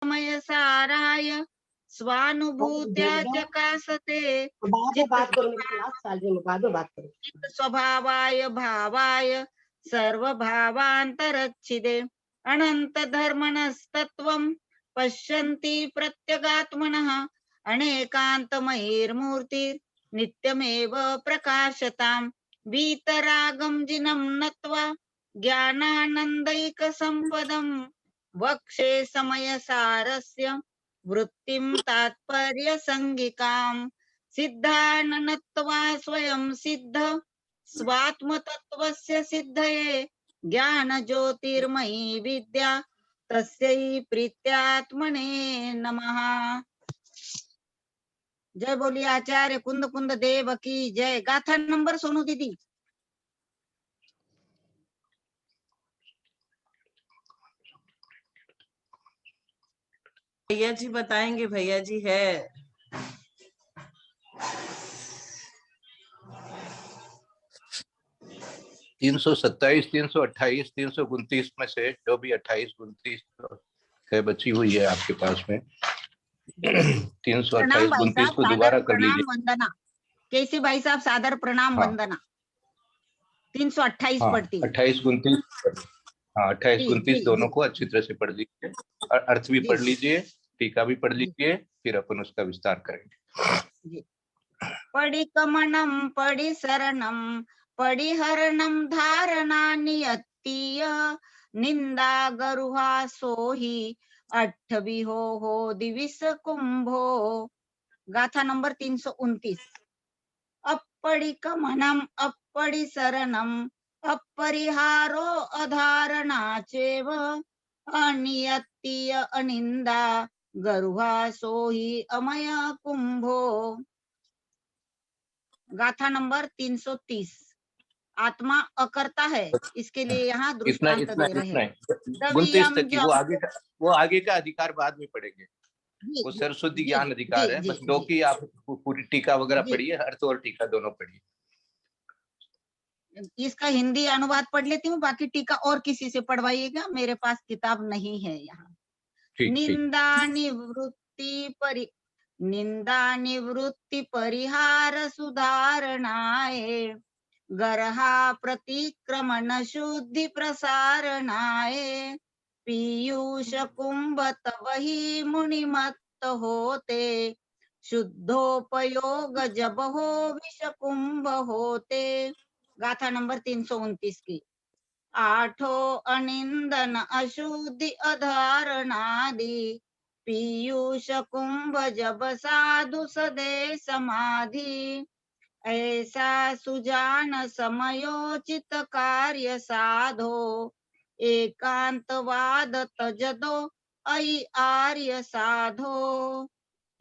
समय साराय स्वानुभूत्या चकासते चित्त बात करो, मेरी क्लास चल रही है, बाद में बात करो। चित्त स्वभावाय भावाय सर्वभावान्तरच्छिदे अनंत धर्मणस्तत्वं पश्यन्ति प्रत्यगात्मनः अनेकान्तमहिर्मूर्तिर् नित्यमेव प्रकाशताम् वीतरागं जिनं नत्वा ज्ञानानन्दैकसम्पदम् वक्षे समयसारस्य वृत्तिं तात्पर्यसङ्गिकाम् सिद्धाननत्वा स्वयं सिद्ध स्वात्मतत्त्वस्य सिद्धये ज्ञानज्योतिर्मयी विद्या तस्यै प्रीत्यात्मने नमः। जय बोलिए आचार्य कुंद कुंद देव की जय। गाथा नंबर सोनू दीदी। भैया जी बताएंगे, भैया जी है। 327, 328, 329 में से जो भी 28, 29 है बची हुई है आपके पास में 328, 29 को दोबारा कर लीजिए। वंदना कैसी भाई साहब, सादर प्रणाम वंदना 328 पढ़ती 28, 29, हाँ 28, 29 दोनों को अच्छी तरह से पढ़ लीजिए, अर्थ भी पढ़ लीजिए, टीका भी पढ़ लीजिए, फिर अपन उसका विस्तार करेंगे। पढ़ी कमनम पढ़ी शरणम पढ़ी हरणम धारणा नियत्तीय निंदा गरुहा सोही अठ्ठवी हो दिविस कुंभो। गाथा नंबर 329। अपड़ी कमनम अपड़ी शरणम अपरिहारो अधारणा चेव अनियत्तीय अनिंदा गरुहा सोही अमय कुंभो। गाथा नंबर 330। आत्मा अकर्ता है, इसके लिए यहाँ दृष्टांत दे रहे हैं। 29 तक की वो आगे का अधिकार बाद में पढ़ेंगे, वो सरस्वती ज्ञान अधिकार है। बस दो की आप पूरी टीका वगैरह पढ़िए, अर्थ और टीका दोनों पढ़िए। इसका हिंदी अनुवाद पढ़ लेती हूँ, बाकी टीका और किसी से पढ़वाइएगा, मेरे पास किताब नहीं है यहाँ। निंदा निवृत्ति परिहार सुधारणाय गरहा प्रतिक्रमण शुद्धि प्रसारणाय पीयूष कुंभ तव ही मुनिमत्त होते शुद्धोपयोग जब हो विष कुंभ होते। गाथा नंबर 329 की। आठो अनिंदन अशुद्धि अधारणादि पीयूष कुंभ जब साधु सदे समाधि ऐसा सुजान समयोचित कार्य साधो एकांतवाद तजदो अई आर्य साधो।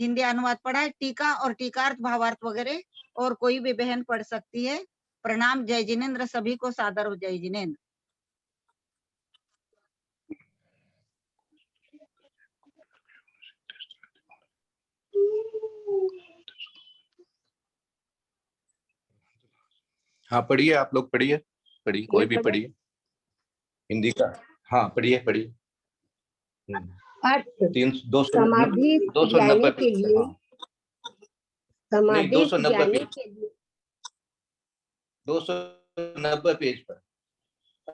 हिंदी अनुवाद पढ़ा है, टीका और टीकार्थ भावार्थ वगैरह और कोई भी बहन पढ़ सकती है। प्रणाम, जय जिनेन्द्र, सभी को सादर हो जय जिनेन्द्र। हाँ पढ़िए, आप लोग पढ़िए, कोई भी पढ़िए हिंदी का। हाँ पढ़िए 290 के लिए 290 पेज पर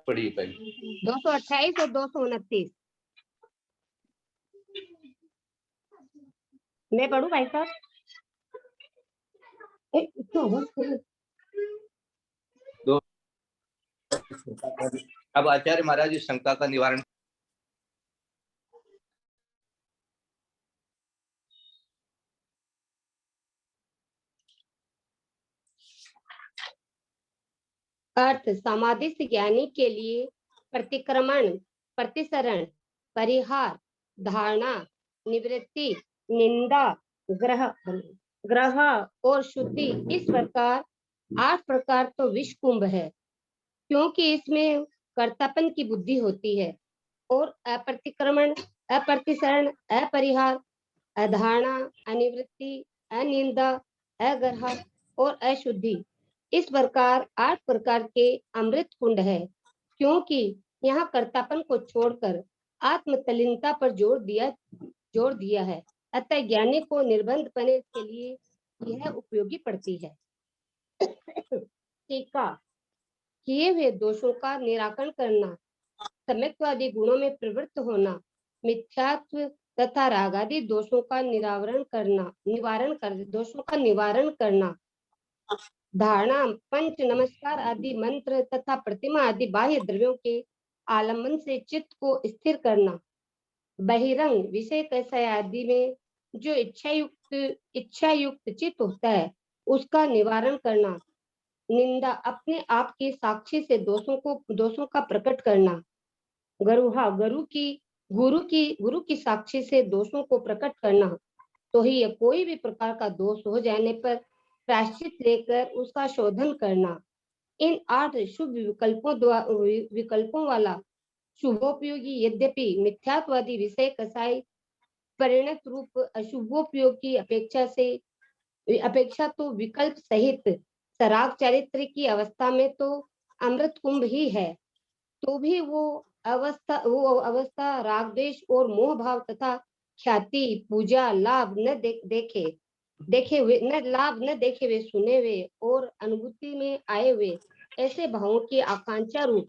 पढ़िए पहले। 228 और 229 मैं पढ़ू भाई साहब? अब आचार्य महाराज इस शंका का निवारण। अर्थ समाधि से ज्ञानी के लिए प्रतिक्रमण, प्रतिसरण, परिहार, धारणा, निवृत्ति, निंदा, ग्रह और शुद्धि, इस प्रकार 8 प्रकार तो विष कुंभ है, क्योंकि इसमें कर्तापन की बुद्धि होती है। और अप्रतिक्रमण, अप्रतिसरण, अपरिहार, अधारणा, अनिवृत्ति, अनिंदा, अग्रह और अशुद्धि, इस प्रकार 8 प्रकार के अमृत कुंड है, क्योंकि यहाँ कर्तापन को छोड़कर आत्मतलीनता पर जोर दिया है। अतः ज्ञानी को निर्बंध बने के लिए यह उपयोगी पड़ती है। टीका, किए हुए दोषों का निराकरण करना, सम्यक्त्वादी गुणों में प्रवृत्त होना, मिथ्यात्व तथा रागादि दोषों का निवारण करना, धारणा, पंच नमस्कार आदि मंत्र तथा प्रतिमा आदि बाह्य द्रव्यों के आलम्बन से चित्त को स्थिर करना, बहिरंग विषय कषय आदि में जो इच्छा युक्त चित्त होता है उसका निवारण करना, निंदा, अपने आप के साक्षी से दोषों का प्रकट करना, गरुहा, गुरु की साक्षी से दोषों को प्रकट करना, तो ही कोई भी प्रकार का दोष हो जाने पर प्रायश्चित लेकर उसका शोधन करना। इन 8 शुभ विकल्पों वाला शुभोपयोगी यद्यपि मिथ्यात्वादी विषय कसाई परिणत रूप अशुभोपयोग की अपेक्षा तो विकल्प सहित सराग चरित्र की अवस्था में तो अमृत कुंभ ही है, तो भी वो अवस्था राग द्वेष और मोह भाव तथा ख्याति पूजा लाभ न देखे हुए सुने हुए और अनुभूति में आए हुए ऐसे भावों की आकांक्षा रूप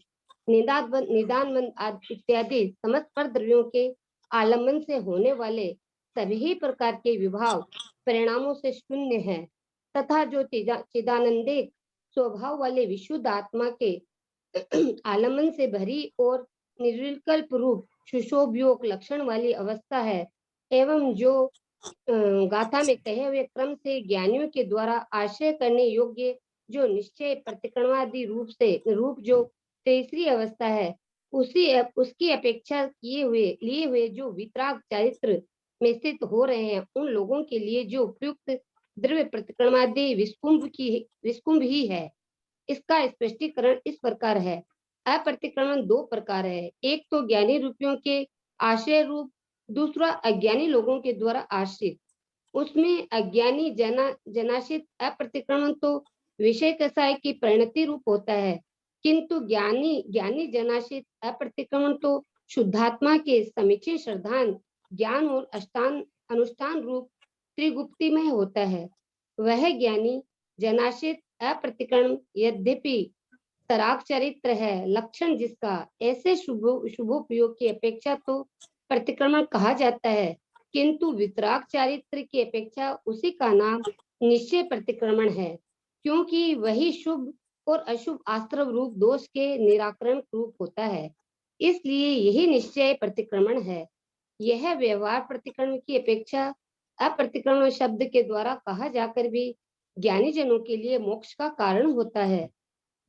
निदान इत्यादि समस्त पर द्रव्यों के आलम्बन से होने वाले सभी प्रकार के विभाव परिणामों से शून्य है तथा जो चिदानंदिक स्वभाव वाले विशुद्ध आत्मा के आलम्बन से भरी और निर्विकल्प रूप सुशोभयोग लक्षण वाली अवस्था है, एवं जो गाथा में कहे हुए क्रम से ज्ञानियों के द्वारा आश्रय करने योग्य जो निश्चय प्रतिक्रमणादि रूप जो तीसरी अवस्था है, उसकी अपेक्षा लिए हुए जो वितराग चरित्र में स्थित हो रहे हैं, उन लोगों के लिए जो उपयुक्त द्रव्य प्रतिक्रमणादि विस्कुंभ ही है। इसका स्पष्टीकरण इस प्रकार है। अप्रतिक्रमण 2 प्रकार है, एक तो ज्ञानी रूपियों के आश्रय रूप, दूसरा अज्ञानी लोगों के द्वारा आश्रित। उसमें अज्ञानी जनाश्रित अप्रतिक्रमण तो विषय कसाय की परिणति रूप होता है, किंतु ज्ञानी जनाश्रित अप्रतिक्रमण तो शुद्धात्मा के समीचीन श्रद्धान ज्ञान और अनुष्ठान रूप त्रिगुप्ति में होता है। वह ज्ञानी जनाश्रित अप्रतिक्रमण यद्यपि सराग चरित्र है, लक्षण जिसका ऐसे शुभोपयोग की अपेक्षा तो प्रतिक्रमण कहा जाता है, किंतु वितराग चरित्र की अपेक्षा उसी का नाम निश्चय प्रतिक्रमण है, क्योंकि वही शुभ और अशुभ आश्रव रूप दोष के निराकरण रूप होता है, इसलिए यही निश्चय प्रतिक्रमण है। यह व्यवहार प्रतिक्रमण की अपेक्षा अप्रतिक्रमण शब्द के द्वारा कहा जाकर भी ज्ञानी जनों के लिए मोक्ष का कारण होता है।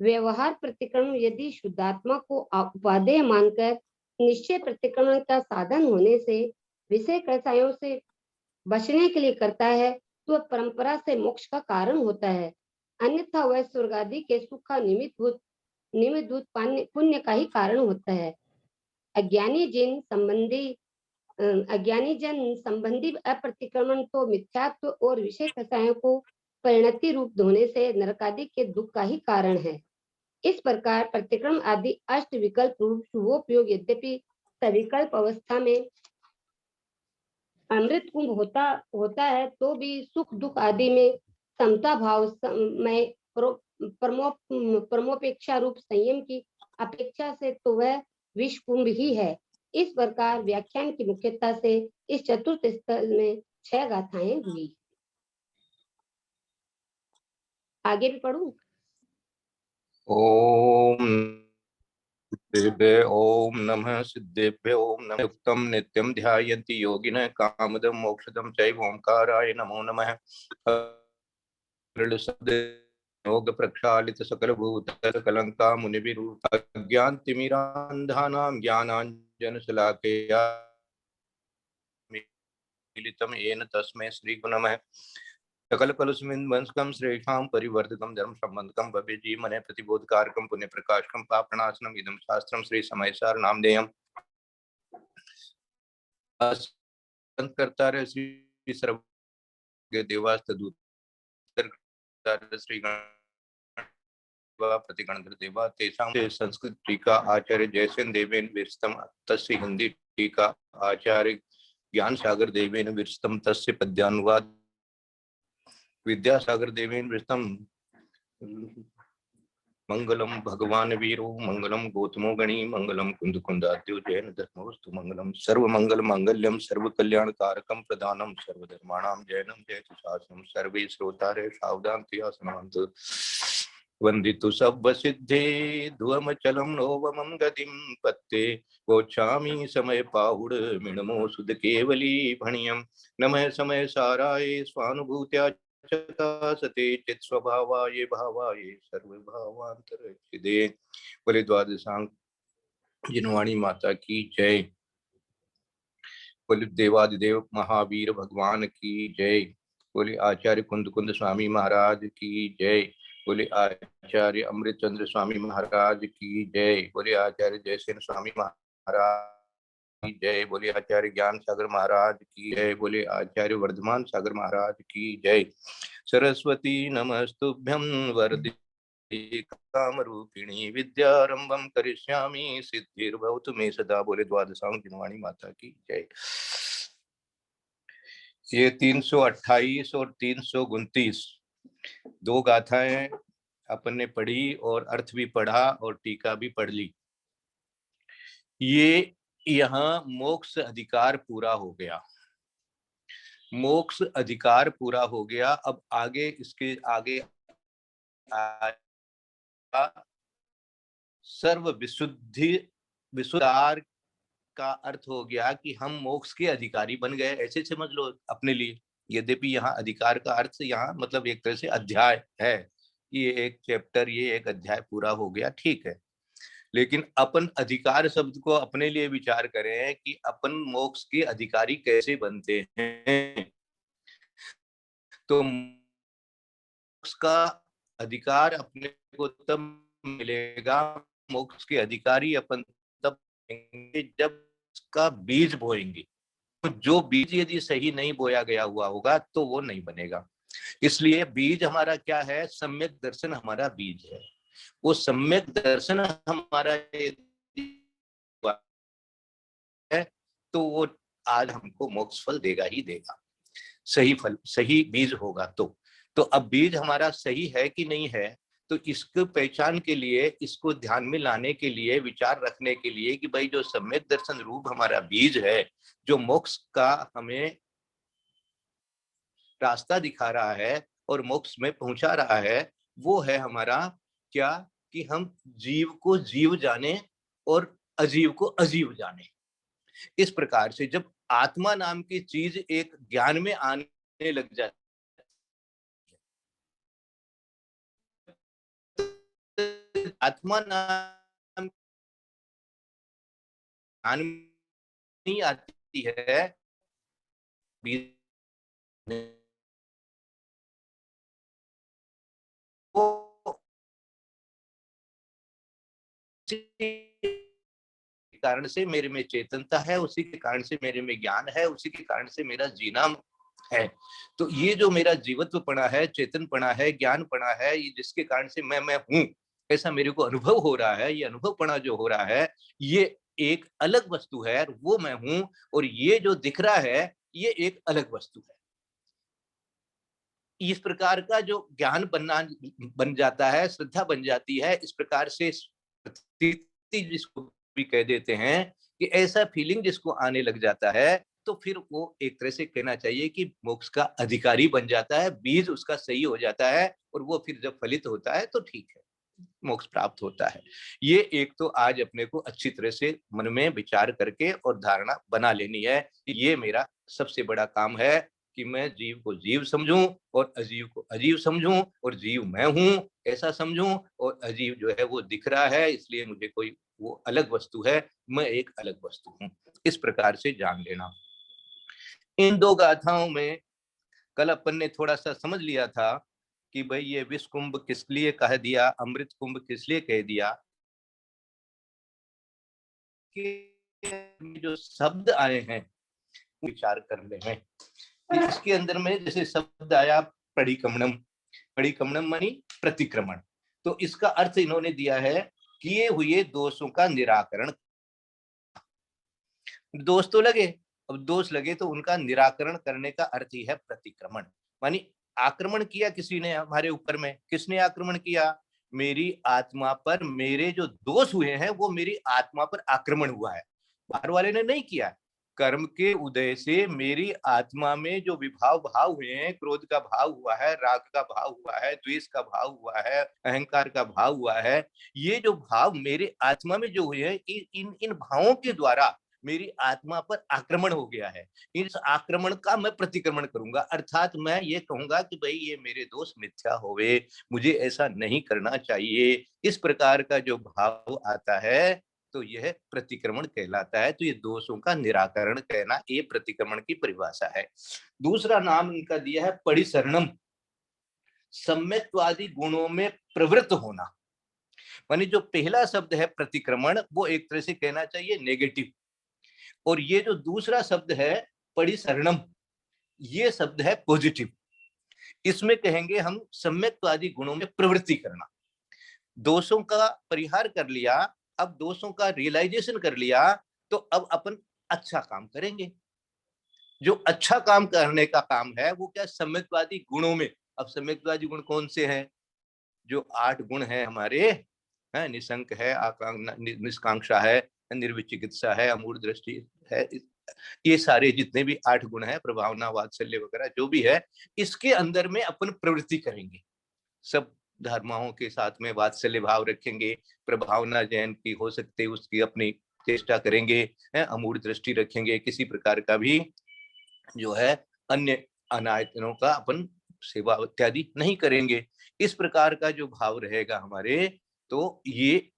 व्यवहार प्रतिक्रमण यदि शुद्धात्मा को उपादेय मानकर निश्चय प्रतिक्रमण का साधन होने से विषय कसायों से बचने के लिए करता है, तो परंपरा से मोक्ष का कारण होता है, अन्यथा वह स्वर्ग आदि के सुख का निमित्त पुण्य का ही कारण होता है। अज्ञानी जन संबंधी अप्रतिक्रमण तो मिथ्यात्व और विषय कसायों को परिणति रूप धोने से नरकादि के दुख का ही कारण है। इस प्रकार प्रतिक्रमण आदि अष्ट विकल्प रूप शुभोपयोग यद्यपि सविकल्प अवस्था में अमृत कुंभ होता है, तो भी सुख दुख आदि में समता भाव में परमोपेक्षा रूप संयम की अपेक्षा से तो वह विष कुंभ ही है। इस प्रकार व्याख्यान की मुख्यता से इस चतुर्थ स्थल में 6 गाथाएं हुई। आगे भी पढ़ूं? ओम नमः सिद्धेभ्यो ओम नमः युक्तम नित्यं ध्यायन्ति योगिनः कामदं मोक्षदं चैव ओंकाराय नमो नमः। योग प्रक्षालित सकल भूतल कलंका मुनिभिरूप अज्ञानतिमिरान्धानां ज्ञानाञ्जन शलाकया मिलितं येन तस्मै श्री नमः। सकल कलुष्मिन् वंशकं श्रेष्ठां परिवर्तितं धर्म संबंधकं भव्य जीवने प्रतिबोधकारकं पुण्य प्रकाशकं पापनाशनम् इदं शास्त्रं श्री समयसार नामधेयम् कर्तार श्री सर्व देवास्तदूत श्री प्रतिगणधर देवा तेषां संस्कृत टीका आचार्य जयसेन देवेन विरचितम तस्य हिंदी टीका आचार्य ज्ञान सागर देवेन विरचितम तस्य पद्यानुवाद विद्यासागर देवेन विरचितम मंगलम भगवान वीरो मंगलम गौतमो गणी मंगलम कुंद कुंदाद्यो जैन धर्मोस्तु मंगलम सर्व मंगल मांगल्यम सर्व कल्याण कारकम प्रदानम सर्वधर्माणाम जैनम जयतु शासनम सर्वे श्रोतारे सावधान तिया समांत वंदितु सब सिद्धे ध्वमचलम नोवमं गतिम पत्ते गोच्छामि समय पाहुड़ मिणमो सुध केवली भणियम नमः समय साराय स्वानुभूत्या सते चित स्वभावाय भावाय सर्वभावांतर चिदे। बोले द्वादशांग जिनवाणी माता की जय। बोले देवादिदेव महावीर भगवान की जय। बोले आचार्य कुंद कुंद स्वामी महाराज की जय। बोले आचार्य अमृत चंद्र स्वामी महाराज की जय। बोले आचार्य जयसेन स्वामी महाराज की जय। बोले आचार्य ज्ञान सागर महाराज की जय। बोले आचार्य वर्धमान सागर महाराज की जय। सरस्वती नमस्तुभ्यं वरदे कामरूपिणी विद्यारंभं करिष्यामि सिद्धिर्भवतु मे सदा। बोले द्वादशांग जिनवाणी माता की जय। ये 328 और 329 दो गाथाएं अपन ने पढ़ी और अर्थ भी पढ़ा और टीका भी पढ़ ली। ये यहाँ मोक्ष अधिकार पूरा हो गया। मोक्ष अधिकार पूरा हो गया। अब आगे इसके आगे सर्व विशुद्धि विशुद्धार का अर्थ हो गया कि हम मोक्ष के अधिकारी बन गए, ऐसे समझ लो अपने लिए। यद्यपि यहाँ अधिकार का अर्थ यहाँ मतलब एक तरह से अध्याय है, ये एक चैप्टर, ये एक अध्याय पूरा हो गया, ठीक है। लेकिन अपन अधिकार शब्द को अपने लिए विचार करें कि अपन मोक्ष के अधिकारी कैसे बनते हैं। तो मोक्ष का अधिकार अपने को तब मिलेगा, मोक्ष के अधिकारी अपन तब जब उसका बीज बोएंगे। तो जो बीज यदि सही नहीं बोया गया हुआ होगा तो वो नहीं बनेगा। इसलिए बीज हमारा क्या है? सम्यक दर्शन हमारा बीज है। वो सम्यक दर्शन हमारा है तो वो आज हमको मोक्ष फल देगा ही देगा। सही फल, सही बीज होगा तो अब बीज हमारा सही है कि नहीं है, तो इसको पहचान के लिए, इसको ध्यान में लाने के लिए, विचार रखने के लिए कि भाई जो सम्यक दर्शन रूप हमारा बीज है, जो मोक्ष का हमें रास्ता दिखा रहा है और मोक्ष में पहुंचा रहा है, वो है हमारा क्या कि हम जीव को जीव जाने और अजीव को अजीव जाने। इस प्रकार से जब आत्मा नाम की चीज एक ज्ञान में आने लग जाती है, आत्मा नाम ज्ञान नहीं आती है, कारण से मेरे में चेतनता है, उसी के कारण से मेरे में ज्ञान है, उसी के कारण से मेरा जीना है। तो ये जो मेरा जीवत्व पना है, चेतन पना है, ज्ञान पना है, ये जिसके कारण से मैं हूं ऐसा मेरे को अनुभव हो रहा है, ये अनुभव पना जो हो रहा है ये एक अलग वस्तु है, वो मैं हूं। और ये जो दिख रहा है ये एक अलग वस्तु है। इस प्रकार का जो ज्ञान बन जाता है, श्रद्धा बन जाती है, इस प्रकार से प्रतीति जिसको भी कह देते हैं कि ऐसा फीलिंग जिसको आने लग जाता है, तो फिर वो एक तरह से कहना चाहिए कि मोक्ष का अधिकारी बन जाता है, बीज उसका सही हो जाता है और वो फिर जब फलित होता है तो ठीक है, मोक्ष प्राप्त होता है। ये एक तो आज अपने को अच्छी तरह से मन में विचार करके और धारणा बना लेनी है कि ये मेरा सबसे बड़ा काम है कि मैं जीव को जीव समझूं और अजीव को अजीव समझूं, और जीव मैं हूं ऐसा समझूं, और अजीव जो है वो दिख रहा है इसलिए मुझे कोई वो अलग वस्तु है, मैं एक अलग वस्तु हूं। इस प्रकार से जान लेना। इन दो गाथाओं में कल अपन ने थोड़ा सा समझ लिया था कि भाई ये विष कुंभ किस लिए कह दिया, अमृत कुंभ किस लिए कह दिया, कि जो शब्द आए हैं विचार करने में। इसके अंदर में जैसे शब्द आया परिक्रमणम, परिक्रमणम मानी प्रतिक्रमण, तो इसका अर्थ इन्होंने दिया है किए हुए दोषों का निराकरण। दोष तो लगे, अब दोष लगे तो उनका निराकरण करने का अर्थ ही है प्रतिक्रमण। मानी आक्रमण किया किसी ने हमारे ऊपर में, किसने आक्रमण किया? मेरी आत्मा पर मेरे जो दोष हुए हैं वो मेरी आत्मा पर आक्रमण हुआ है, बाहर वाले ने नहीं किया। कर्म के उदय से मेरी आत्मा में जो विभाव भाव हुए हैं, क्रोध का भाव हुआ है, राग का भाव हुआ है, द्वेष का भाव हुआ है, अहंकार का भाव हुआ है, ये जो भाव मेरे आत्मा में जो हुए हैं, इन भावों के द्वारा मेरी आत्मा पर आक्रमण हो गया है। इस आक्रमण का मैं प्रतिक्रमण करूंगा, अर्थात मैं ये कहूंगा कि भाई ये मेरे दोष मिथ्या होवे, मुझे ऐसा नहीं करना चाहिए। इस प्रकार का जो भाव आता है तो यह प्रतिक्रमण कहलाता है। तो ये दोषों का निराकरण कहना, ये प्रतिक्रमण की परिभाषा है। दूसरा नाम इनका दिया है परिसरणम, सम्यक्त्वादि गुणों में प्रवृत्त होना। मानी जो पहला शब्द है प्रतिक्रमण, वो एक तरह से कहना चाहिए नेगेटिव, और ये जो दूसरा शब्द है परिसरणम, ये शब्द है पॉजिटिव। इसमें कहेंगे हम सम्यक्त्वादि गुणों में प्रवृत्ति करना। दोषों का परिहार कर लिया, अब दोषों का रियलाइजेशन कर लिया, तो अब अपन अच्छा काम करेंगे। जो अच्छा काम करने का काम है वो क्या? सम्यक्त्वादि गुणों में। अब सम्यक्त्वादि गुण कौन से हैं? जो 8 गुण है हमारे, है निशंक है, निष्कांक्षा है, निर्विचिकित्सा है, अमूढ़ दृष्टि है, ये सारे जितने भी 8 गुण है, प्रभावना, वात्सल्य वगैरह जो भी है, इसके अंदर में अपन प्रवृत्ति करेंगे। सब धर्माओं के साथ में वात्सल्य भाव रखेंगे, प्रभावना जैन की हो सकते उसकी अपनी चेष्टा करेंगे, अमूढ़ दृष्टि रखेंगे, किसी प्रकार का भी जो है अन्य अनायतनों का अपन सेवा इत्यादि नहीं करेंगे। इस प्रकार का जो भाव रहेगा हमारे, तो ये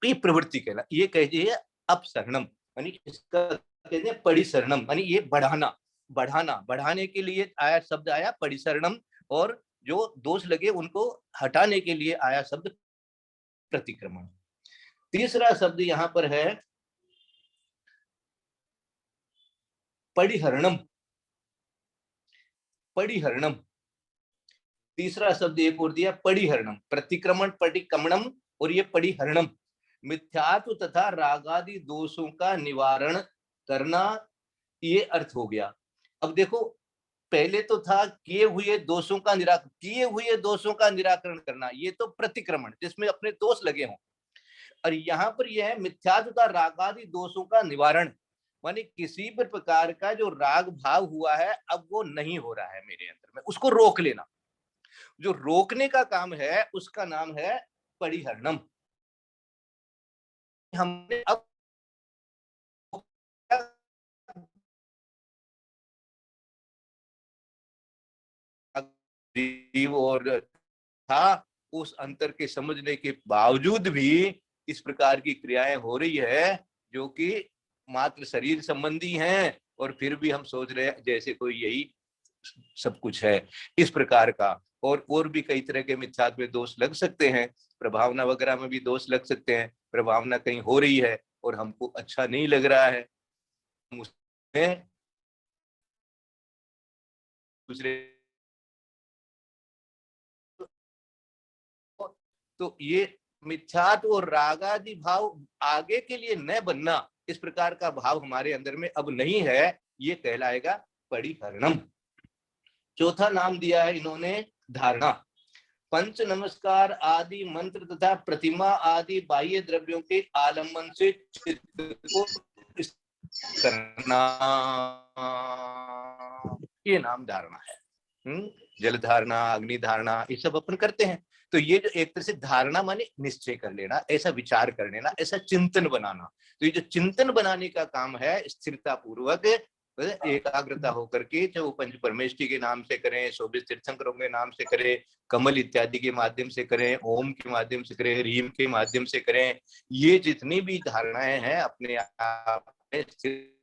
प्रवृत्ति कहला। ये कहिए अपसरणम, यानी इसका कहते हैं परिसरणम, यानी ये बढ़ाना, बढ़ाने के लिए आया शब्द आया परिसरणम, और जो दोष लगे उनको हटाने के लिए आया शब्द प्रतिक्रमण। तीसरा शब्द यहां पर है परिहरणम। परिहरणम तीसरा शब्द एक और दिया, परिहरणम। प्रतिक्रमण, परिक्रमणम, और ये परिहरणम। मिथ्यात्व तथा रागादि दोषों का निवारण करना, ये अर्थ हो गया। अब देखो, पहले तो था किए हुए दोषों का निराकरण करना, ये तो प्रतिक्रमण जिसमें अपने दोष लगे हों। और यहाँ पर यह है मिथ्यात्व तथा रागादि दोषों का निवारण, माने किसी भी प्रकार का जो राग भाव हुआ है अब वो नहीं हो रहा है मेरे अंदर में, उसको रोक लेना। जो रोकने का काम है उसका नाम है परिहरणम। हमने अब और था, उस अंतर के समझने के बावजूद भी इस प्रकार की क्रियाएं हो रही है जो कि मात्र शरीर संबंधी हैं, और फिर भी हम सोच रहे हैं जैसे कोई यही सब कुछ है, इस प्रकार का। और भी कई तरह के मिथ्यात्व में दोष लग सकते हैं, प्रभावना वगैरह में भी दोष लग सकते हैं। प्रभावना कहीं हो रही है और हमको अच्छा नहीं लग रहा है, उसमें दूसरे, तो ये मिथ्यात्व और रागादि भाव आगे के लिए न बनना, इस प्रकार का भाव हमारे अंदर में अब नहीं है, ये कहलाएगा परिहरणम। चौथा नाम दिया है इन्होंने धारणा। पंच नमस्कार आदि मंत्र तथा प्रतिमा आदि बाह्य द्रव्यों के आलम्बन से चित्त को करना, ये नाम धारणा है। जल धारणा, अग्नि धारणा, ये सब अपन करते हैं। तो ये जो एक तरह से धारणा माने निश्चय कर लेना, ऐसा विचार कर लेना, ऐसा चिंतन बनाना। तो ये जो चिंतन बनाने का काम है, स्थिरता पूर्वक एकाग्रता होकर के, चाहे वो पंच परमेष्टि के नाम से करें, 24 तीर्थंकरों के नाम से करें, कमल इत्यादि के माध्यम से करें, ओम के माध्यम से करें, रीम के माध्यम से करें, ये जितनी भी धारणाएं हैं अपने आप में स्थिर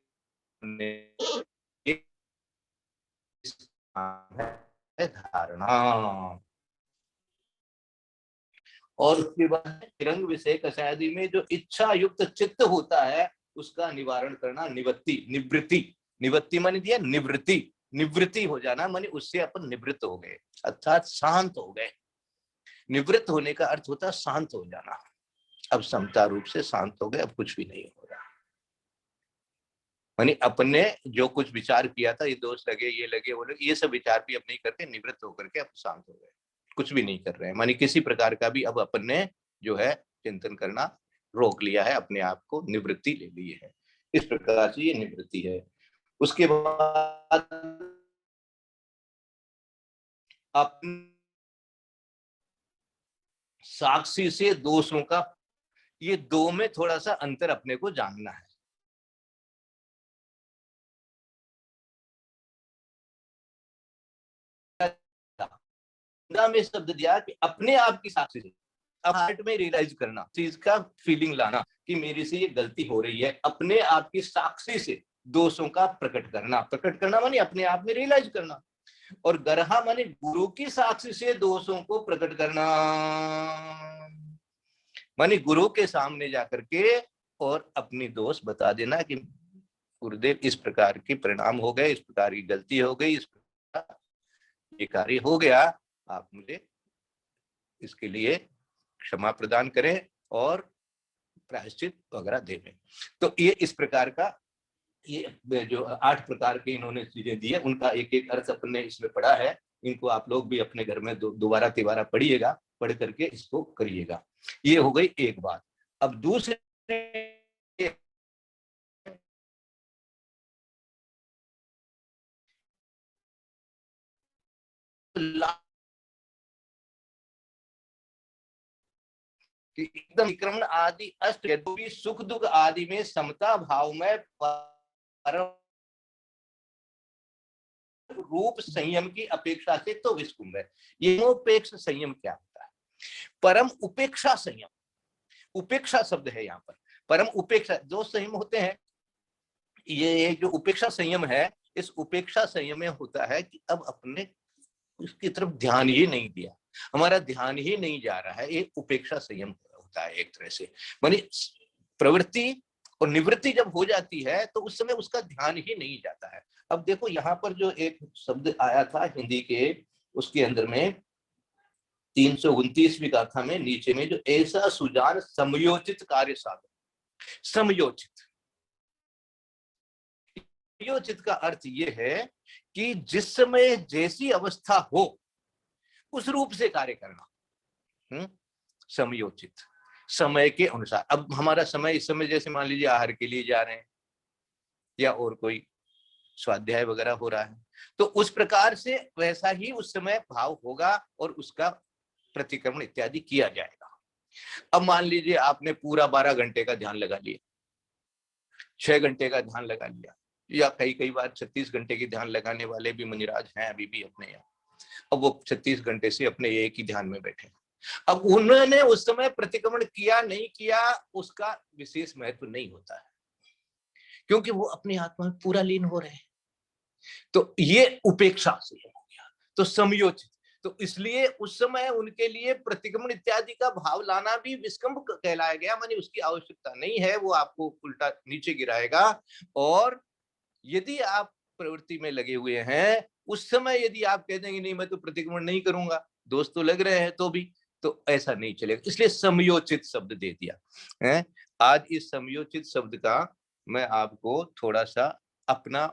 धारणा। और उसके बाद तिरंग विषय कषायदि में जो इच्छा युक्त चित्त होता है उसका निवारण करना, निवृत्ति, निवृत्ति। निवृत्ति माने दिया निवृत्ति हो जाना, माने उससे अपन निवृत्त हो गए, अर्थात शांत हो गए। निवृत्त होने का अर्थ होता है शांत हो जाना। अब समता रूप से शांत हो गए, अब कुछ भी नहीं हो रहा। मानी अपने जो कुछ विचार किया था, ये दोष लगे, ये लगे, वो लगे, ये सब विचार भी अब नहीं करके निवृत्त होकर के अब शांत हो गए, कुछ भी नहीं कर रहे हैं। मानी किसी प्रकार का भी अब अपन ने जो है चिंतन करना रोक लिया है, अपने आप को निवृत्ति ले ली है। इस प्रकार से ये निवृत्ति है। उसके बाद अपने साक्षी से दोषों का, ये दो में थोड़ा सा अंतर अपने को जानना है। में शब्द दिया कि अपने आप की साक्षी से, अब हार्ट में रियलाइज करना, चीज का फीलिंग लाना कि मेरे से ये गलती हो रही है, अपने आप की साक्षी से दोषों का प्रकट करना। प्रकट करना माने अपने आप में रियलाइज करना, और गरहा माने गुरु की साक्षी से दोषों को प्रकट करना, माने गुरु के सामने जाकर के और अपनी दोष बता देना कि गुरुदेव इस प्रकार के परिणाम हो गए, इस प्रकार की गलती हो गई, इस प्रकार ये कार्य हो गया, आप मुझे इसके लिए क्षमा प्रदान करें और प्रायश्चित वगैरह दें। तो ये इस प्रकार का, ये जो 8 प्रकार के इन्होंने चीजें दी है, उनका एक एक अर्थ अपने इसमें पढ़ा है। इनको आप लोग भी अपने घर में दोबारा तिबारा पढ़िएगा, पढ़ करके इसको करिएगा। ये हो गई एक बात। अब दूसरे एकदम विक्रमण आदि अष्ट यद्यपि सुख दुख आदि में समता भाव में परम रूप संयम की अपेक्षा से तो विस्कुंभ है। ये उपेक्षा संयम क्या होता है? परम उपेक्षा संयम, उपेक्षा शब्द है यहाँ पर। परम उपेक्षा, जो संयम होते हैं, ये जो उपेक्षा संयम है, इस उपेक्षा संयम में होता है कि अब अपने उसकी तरफ ध्यान ही नहीं दिया, हमारा ध्यान ही नहीं जा रहा है, ये उपेक्षा संयम होता है एक तरह से। मानी प्रवृत्ति और निवृत्ति जब हो जाती है तो उस समय उसका ध्यान ही नहीं जाता है। अब देखो यहाँ पर जो एक शब्द आया था हिंदी के, उसके अंदर में 329वीं गाथा में नीचे में जो ऐसा सुजान समयोचित कार्य साधन, समयोचित, समयोचित का अर्थ ये है कि जिस समय जैसी अवस्था हो उस रूप से कार्य करना। समयोचित, समय के अनुसार। अब हमारा समय इस समय जैसे मान लीजिए आहार के लिए जा रहे हैं या और कोई स्वाध्याय वगैरह हो रहा है, तो उस प्रकार से वैसा ही उस समय भाव होगा और उसका प्रतिक्रमण इत्यादि किया जाएगा। अब मान लीजिए आपने पूरा 12 घंटे का ध्यान लगा लिया, 6 घंटे का ध्यान लगा लिया, या कई बार 36 घंटे की ध्यान लगाने वाले भी मुनिराज हैं अभी भी अपने यहाँ। अब वो 36 घंटे से अपने एक ही ध्यान में बैठे। अब उन्होंने उस समय प्रतिक्रमण किया नहीं किया उसका विशेष महत्व नहीं होता है, क्योंकि वो अपनी आत्मा में पूरा लीन हो रहे हैं। तो ये उपेक्षा से हो गया, तो समयोचित। तो इसलिए उस समय उनके लिए प्रतिक्रमण इत्यादि का भाव लाना भी विस्कंभ कहलाया गया, मानी उसकी आवश्यकता नहीं है, वो आपको उल्टा नीचे गिराएगा। और यदि आप प्रवृत्ति में लगे हुए हैं, उस समय यदि आप कह देंगे नहीं मैं तो प्रतिक्रमण नहीं करूंगा, दोस्त तो लग रहे हैं तो भी, तो ऐसा नहीं चलेगा। इसलिए समयोचित शब्द दे दिया है। आज इस समयोचित शब्द का मैं आपको थोड़ा सा अपना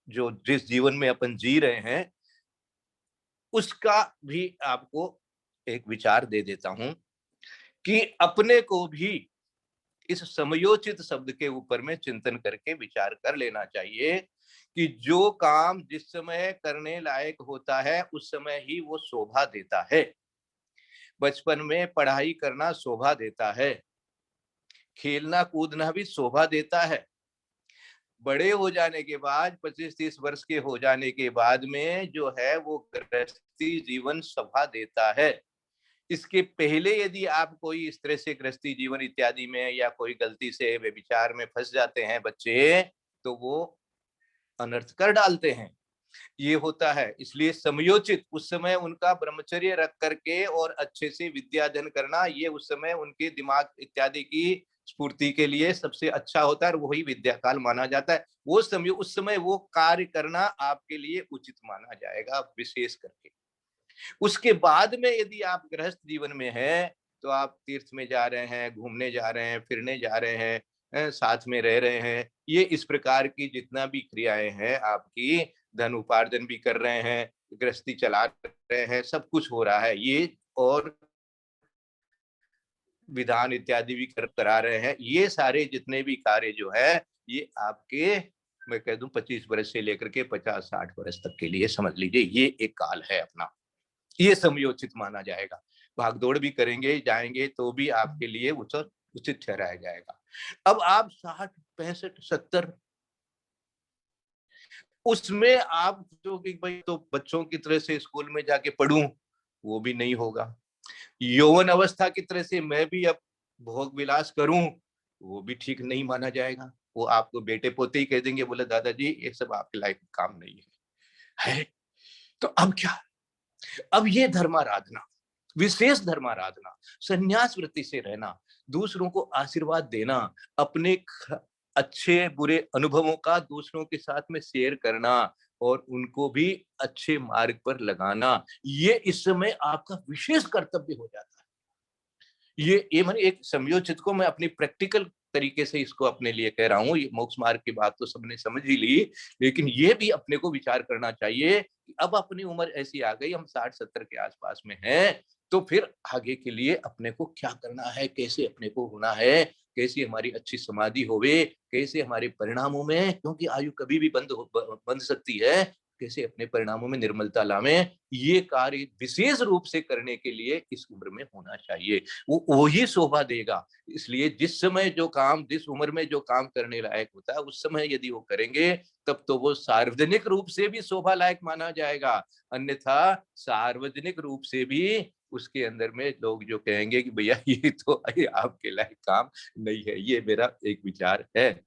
जो जिस जीवन में अपन जी रहे हैं उसका भी आपको एक विचार दे देता हूं कि अपने को भी इस समयोचित शब्द के ऊपर में चिंतन करके विचार कर लेना चाहिए कि जो काम जिस समय करने लायक होता है उस समय ही वो शोभा देता है। बचपन में पढ़ाई करना शोभा देता है, खेलना कूदना भी शोभा देता है। बड़े हो जाने के बाद 25-30 वर्ष के हो जाने के बाद में जो है वो गृहस्थी जीवन शोभा देता है। इसके पहले यदि आप कोई इस तरह से गृहस्थी जीवन इत्यादि में या कोई गलती से विचार में फंस जाते हैं बच्चे, तो वो अनर्थ कर डालते हैं। ये होता है। इसलिए समयोचित उस समय उनका ब्रह्मचर्य रख करके और अच्छे से विद्या अध्ययन करना, ये उस समय उनके दिमाग इत्यादि की स्फूर्ति के लिए सबसे अच्छा होता है और वही विद्या काल माना जाता है। वो समय उस समय वो कार्य करना आपके लिए उचित माना जाएगा विशेष करके। उसके बाद में यदि आप गृहस्थ जीवन में हैं, तो आप तीर्थ में जा रहे हैं, घूमने जा रहे हैं, फिरने जा रहे हैं, साथ में रह रहे हैं, ये इस प्रकार की जितना भी क्रियाएं हैं आपकी, धन उपार्जन भी कर रहे हैं, गृहस्थी चला रहे हैं, सब कुछ हो रहा है ये, और विधान इत्यादि भी करा रहे हैं। ये सारे जितने भी कार्य जो है, ये आपके, मैं कह दूं 25 वर्ष से लेकर के 50-60 वर्ष तक के लिए समझ लीजिए, ये एक काल है अपना, ये समयोचित माना जाएगा। भागदौड़ भी करेंगे, जाएंगे, तो भी आपके लिए उचित ठहराया जाएगा। अब आप 60, 65, 70, उसमें आप जो कि भाई तो बच्चों की तरह से स्कूल में जाके पढ़ूं, वो भी नहीं होगा। यौवन अवस्था की तरह से मैं भी अब भोग विलास करूं, वो भी ठीक नहीं माना जाएगा। वो आपको बेटे पोते ही कह देंगे, बोले दादाजी ये सब आपके लायक काम नहीं है। तो अब क्या? अब ये धर्माराधना, विशेष धर्माराधना, संन्यास वृत्ति से रहना, दूसरों को आशीर्वाद देना, अपने अच्छे बुरे अनुभवों का दूसरों के साथ में शेयर करना और उनको भी अच्छे मार्ग पर लगाना, ये इस समय आपका विशेष कर्तव्य हो जाता है। ये मैंने एक समयोचित को मैं अपनी प्रैक्टिकल तरीके से इसको अपने लिए कह रहा हूँ। ये मोक्ष मार्ग की बात तो सबने समझ ही ली, लेकिन ये भी अपने को विचार करना चाहिए कि अब अपनी उम्र ऐसी आ गई, हम 60-70 के आसपास में हैं, तो फिर आगे के लिए अपने को क्या करना है, कैसे अपने को होना है, कैसी हमारी अच्छी समाधि होवे, कैसे हमारे परिणामों में, क्योंकि आयु कभी भी बंध सकती है, कैसे अपने परिणामों में निर्मलता लावें, ये कार्य विशेष रूप से करने के लिए इस उम्र में होना चाहिए। वो ही शोभा देगा। इसलिए जिस समय जो काम, जिस उम्र में जो काम करने लायक होता है, उस समय यदि वो करेंगे, तब तो वो सार्वजनिक रूप से भी शोभा लायक माना जाएगा। अन्यथा सार्वजनिक रूप से भी उसके अंदर में लोग जो कहेंगे कि भैया ये तो आपके लायक काम नहीं है। ये मेरा एक विचार है,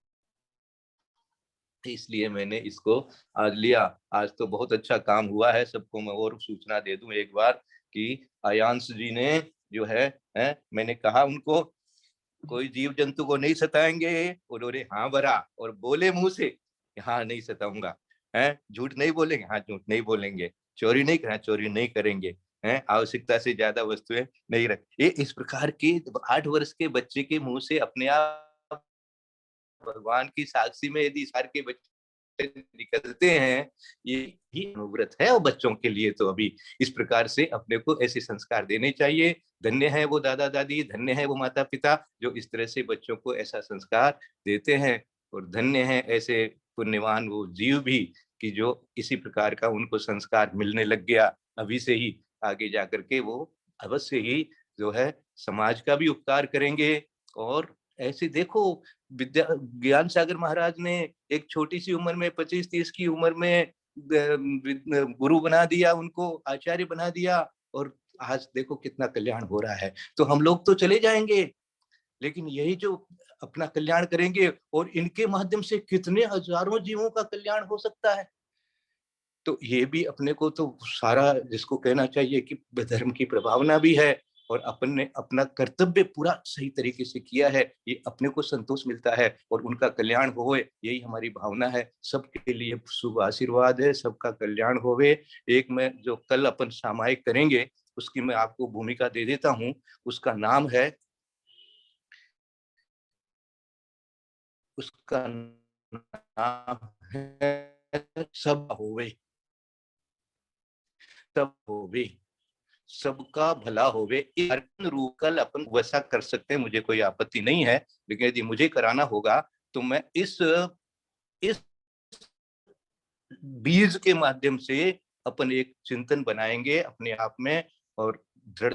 इसलिए मैंने इसको आज लिया। आज तो बहुत अच्छा काम हुआ है। सबको मैं और सूचना दे दूं एक बार कि आयांश जी ने जो है, मैंने कहा उनको कोई जीव जंतु को नहीं सताएंगे, उन्होंने हाँ भरा और बोले मुंह से हाँ नहीं सताऊंगा, झूठ नहीं बोलेंगे, हाँ झूठ नहीं बोलेंगे, चोरी नहीं करना, चोरी नहीं करेंगे, आवश्यकता से ज्यादा वस्तुएं नहीं रख, ये इस प्रकार के 8 वर्ष के बच्चे के मुंह से अपने आप भगवान की साक्षी में यदि सार के बच्चे निकलते हैं, ये ही अनुव्रत है। और बच्चों के लिए तो अभी इस प्रकार से अपने को ऐसे संस्कार देने चाहिए। धन्य है वो दादा दादी, धन्य है वो माता पिता जो इस तरह से बच्चों को ऐसा संस्कार देते हैं, और धन्य है ऐसे पुण्यवान वो जीव भी कि जो इसी प्रकार का उनको संस्कार मिलने लग गया अभी से ही, आगे जाकर के वो अवश्य ही जो है समाज का भी उपकार करेंगे। और ऐसे देखो, विद्या ज्ञान सागर महाराज ने एक छोटी सी उम्र में 25-30 की उम्र में गुरु बना दिया, उनको आचार्य बना दिया, और आज देखो कितना कल्याण हो रहा है। तो हम लोग तो चले जाएंगे, लेकिन यही जो अपना कल्याण करेंगे, और इनके माध्यम से कितने हजारों जीवों का कल्याण हो सकता है। तो ये भी अपने को तो सारा जिसको कहना चाहिए कि धर्म की प्रभावना भी है, और अपने अपना कर्तव्य पूरा सही तरीके से किया है, ये अपने को संतोष मिलता है, और उनका कल्याण होवे यही हमारी भावना है। सबके लिए शुभ आशीर्वाद है, सबका कल्याण होवे। एक में जो कल अपन सामायिक करेंगे उसकी मैं आपको भूमिका दे देता हूँ। उसका नाम है, उसका नाम है सब होवे, सब होवे, सबका भला होवे। रूप कल अपन वैसा कर सकते हैं, मुझे कोई आपत्ति नहीं है, लेकिन यदि मुझे कराना होगा तो मैं इस बीज के माध्यम से अपन एक चिंतन बनाएंगे अपने आप में, और दृढ़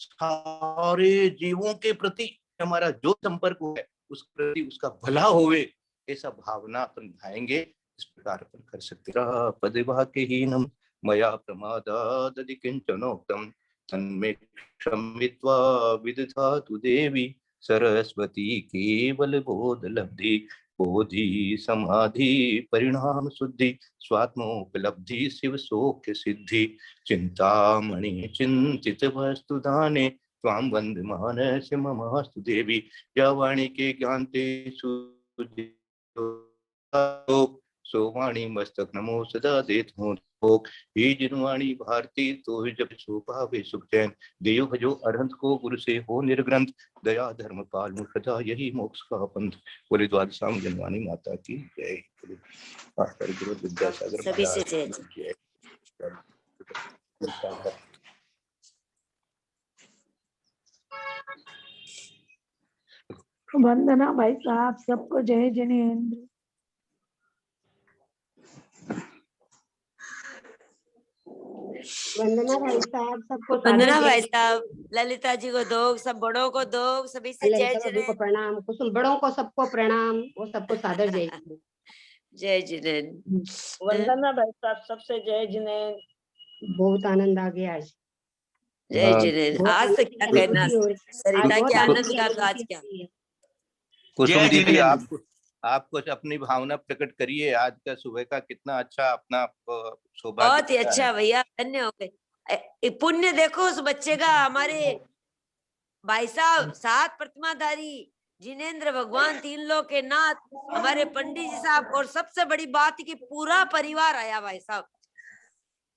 सारे जीवों के प्रति हमारा जो संपर्क है उस प्रति उसका भला होवे, ऐसा भावना अपन भाएंगे। इस प्रकार अपन कर सकते। पदवाक्यहीनम मया प्रमादादि किंचनोक्तम तन्मे क्षमित्वा विदधातु देवी सरस्वती केवल बोध लब्धि बोधि समाधि परिणाम शुद्धि स्वात्मोपलब्धि शिव सौख्य सिद्धि चिंतामणि चिंतित वस्तु दाने त्वां वंदमानस ममास्तु देवी। या वाणी के ज्ञान ते सो वाणी मस्तक नमो सदा देत हूँ भोग। हे जिनवाणी भारती तो जब सो पावे सुख चैन। देव भजो अरहंत को गुरु से हो निर्ग्रंथ। दया धर्म पाल सदा यही मोक्ष का पंथ। बोले द्वादशाम जनवाणी माता की जय। गुरु विद्यासागर सभी से महाराज जय। की जय। वंदना भाई साहब, सबको जय जिनेंद्र। वंदना भाई साहब, सबको वंदना सादर भाई जय। साहब, ललिता जी को दो, सब बड़ों को दो, सभी से जय ललिता भाभी को जिनेंद्र। प्रणाम, कुसुम बड़ों को सबको प्रणाम और सबको सादर जय। जय जिनेंद्र। वंदना भाई साहब, सबसे जय जिनेंद्र। बहुत आनंद आ गया आज। जय जिनेंद्र। बहुत आज आनंद तो की क्या कहना, अनुभूति हो रही है। आज सरिता बहुत के आनंद आनंद की का तो आज अनुभूति क्या। हो रही है। कुसुम जय दीदी जिनेंद्र। आप कुछ अपनी भावना प्रकट करिए। आज का सुबह का कितना अच्छा अपना सौभाग्य बहुत ही होता अच्छा है। भैया, धन्य हो गए। पुण्य देखो उस बच्चे का, हमारे भाई साहब 7 प्रतिमाधारी जिनेंद्र भगवान, 3 लोक के नाथ, हमारे पंडित जी साहब, और सबसे बड़ी बात कि पूरा परिवार आया भाई साहब।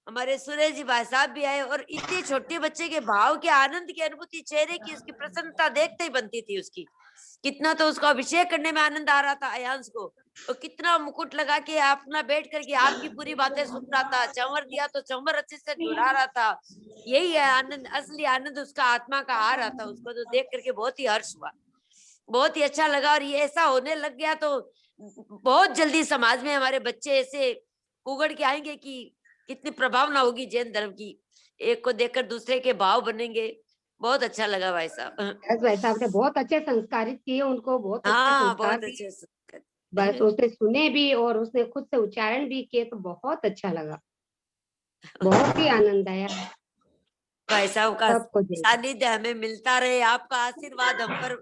हमारे सुरेश जी भाई साहब भी आए, और इतने छोटे बच्चे के भाव के आनंद की अनुभूति, चेहरे की उसकी प्रसन्नता देखते ही बनती थी उसकी। कितना तो उसको अभिषेक करने में आनंद आ रहा था अयांश को, और कितना मुकुट लगा के अपना बैठ करके आपकी पूरी बातें सुन रहा था। चंवर दिया तो चंवर अच्छे से झुला रहा था। यही है आनंद, असली आनंद उसका आत्मा का आ रहा था। उसको तो देख करके बहुत ही हर्ष हुआ, बहुत ही अच्छा लगा। और ये ऐसा होने लग गया तो बहुत जल्दी समाज में हमारे बच्चे ऐसे उगड़ के आएंगे कि कितनी प्रभावना होगी जैन धर्म की। एक को देखकर दूसरे के भाव बनेंगे। बहुत अच्छा लगा भाई साहब। बस भाई साहब ने बहुत अच्छे संस्कारित किए उनको, बहुत अच्छे हाँ, संस्कार बहुत दिए। अच्छे। बस उसने सुने भी और उसने खुद से उच्चारण भी किए, तो बहुत अच्छा लगा, बहुत ही आनंद आया। भाई साहब का सबको जय। सानिध्य हमें मिलता रहे, आपका आशीर्वाद हम पर